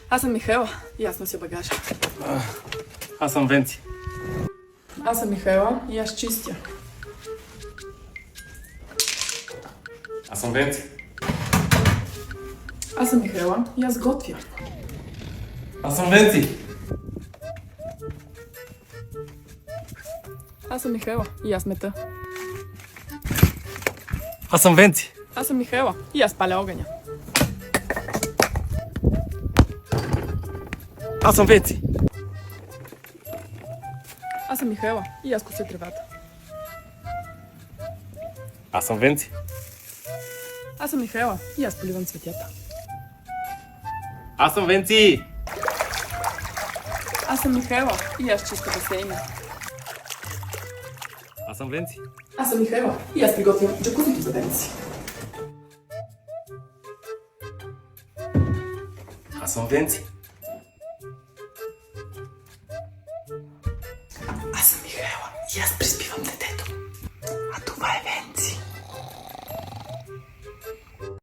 Аз съм Михайла и аз нося багажа. Аз съм Венци. Аз съм Михайла и аз чистя. Аз съм Венци. Аз съм Михайла и аз готвя. Аз съм Венци. Аз съм Михайла и аз мета. Аз съм Венци. Аз съм Михайла и аз паля огъня. Аз съм Венци. Аз съм Михайла и аз кося тревата. Аз съм Венци. Аз съм Михайла и аз поливам цветята. Аз съм Венци. Аз съм Михайла и аз чиста басейна. Аз съм Венци. Аз съм Михайла и аз приготвям джакузито за Венци. Аз съм Венци. Аз съм Михайла и аз приспивам детето. А това е Венци.